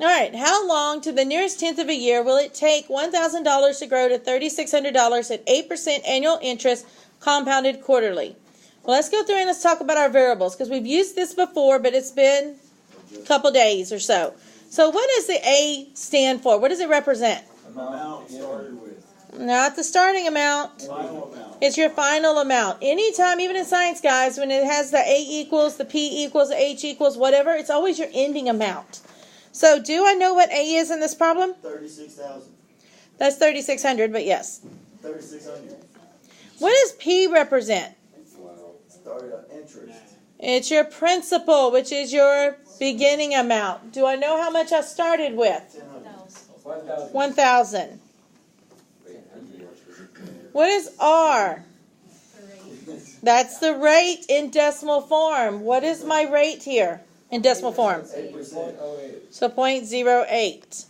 All right, how long to the nearest tenth of a year will it take $1,000 to grow to $3,600 at 8% annual interest compounded quarterly? Well, let's go through and let's talk about our variables because we've used this before, but it's been a couple days or so. So what does the A stand for? What does it represent? Amount started with. Not the starting amount. Final amount. It's your final amount. Anytime, even in science, guys, when it has the A equals, the P equals, the H equals, whatever, it's always your ending amount. So do I know what A is in this problem? 36,000. That's 3,600, but yes. 3,600. What does P represent? Started interest. It's your principal, which is your beginning amount. Do I know how much I started with? 1,000. 1,000. What is R? That's the rate in decimal form. What is my rate here in decimal form? 8%. So 0.08.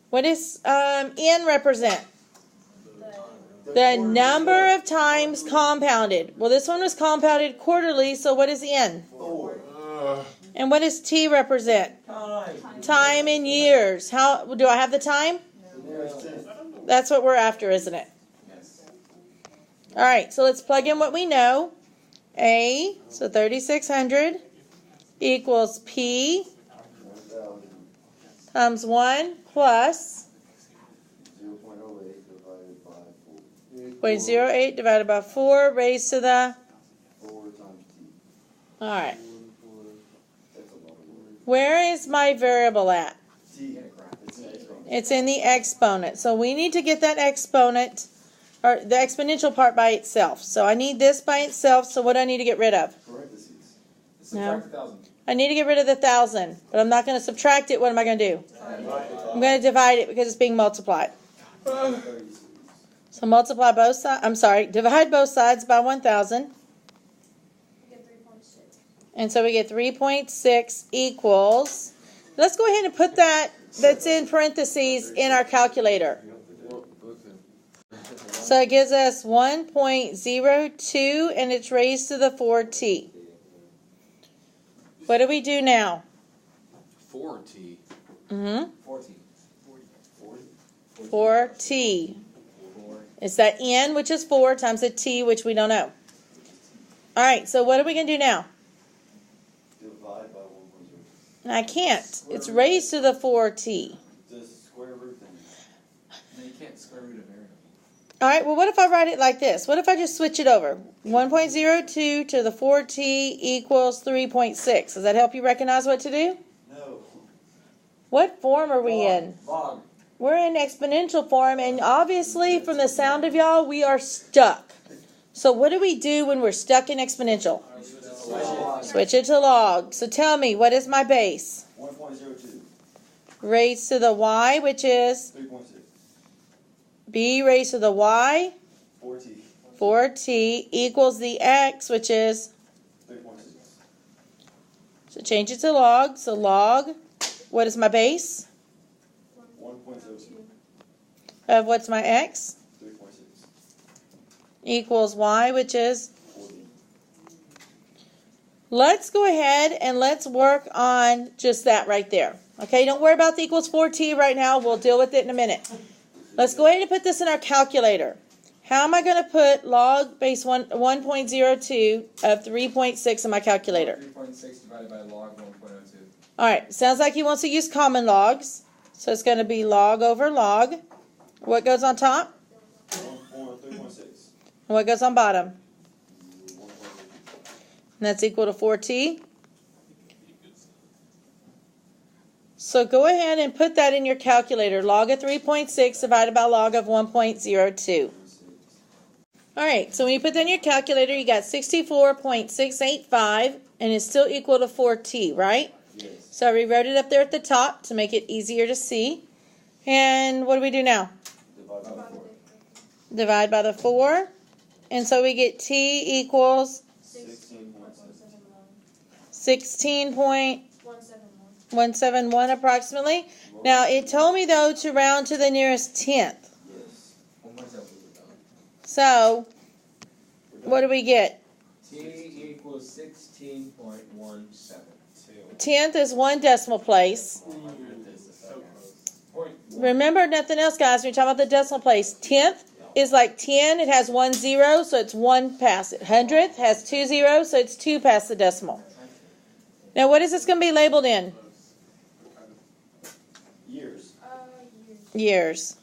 What does N represent? The number of times compounded. Well, this one was compounded quarterly, so what is N? 4. And what does T represent? Time in years. How do I have the time? The nearest 10. That's what we're after, isn't it? Yes. All right, so let's plug in what we know. A, so 3,600 equals P 1,000. times 1 plus 0.08 divided by 4. 0.08 divided by 4 raised to the... 4 times T. All right. That's a lot of words. Where is my variable at? T. It's an exponent. It's in the exponent. So we need to get that exponent, or the exponential part by itself. So I need this by itself, so what do I need to get rid of? Parentheses. No. Subtract 1,000. I need to get rid of the 1,000, but I'm not going to subtract it. What am I going to do? I'm going to divide it because it's being multiplied. 36. So multiply both sides, divide both sides by 1,000. And so we get 3.6 equals, let's go ahead and put that's in parentheses in our calculator. So it gives us 1.02 and it's raised to the 4t. What do we do now? 4T. 14. 4t. It's that n, which is 4, times the t, which we don't know. All right, so what are we going to do now? Divide by 1.0. I can't. It's raised to the 4t. Just square root thing. No, you can't square root a variable. All right, well, what if I write it like this? What if I just switch it over? 1.02 to the 4t equals 3.6. Does that help you recognize what to do? No. What form are we in? Log. We're in exponential form, and obviously, from the sound of y'all, we are stuck. So what do we do when we're stuck in exponential? Switch it to log. So tell me, what is my base? 1.02. Raised to the y, which is 3.6. b raised to the y, 4T. 4t, equals the x, which is, 3.6. so change it to log. So log, what is my base? 1.02. Of what's my x? 3.6. Equals y, which is, 40. let's go ahead and let's work on just that right there. Okay, don't worry about the equals 4t right now. We'll deal with it in a minute. Let's go ahead and put this in our calculator. How am I going to put log base 1.02 of 3.6 in my calculator? 3.6 divided by log 1.02. All right, sounds like he wants to use common logs. So it's going to be log over log. What goes on top? 3.6. And what goes on bottom? And that's equal to 4t. So go ahead and put that in your calculator. Log of 3.6 divided by log of 1.02. All right, so when you put that in your calculator, you got 64.685, and it's still equal to 4t, right? Yes. So I rewrote it up there at the top to make it easier to see. And what do we do now? Divide by 4. Divide by the 4. And so we get t equals 16.171 approximately. Now, it told me, though, to round to the nearest tenth. Yes. So, what do we get? T equals 16.172. Tenth is one decimal place. Remember nothing else, guys, when you're talking about the decimal place. 10th is like 10, it has 1 0, so it's 1 past it. 100th has 2 zeros, so it's 2 past the decimal. Now, what is this going to be labeled in? Years. Years.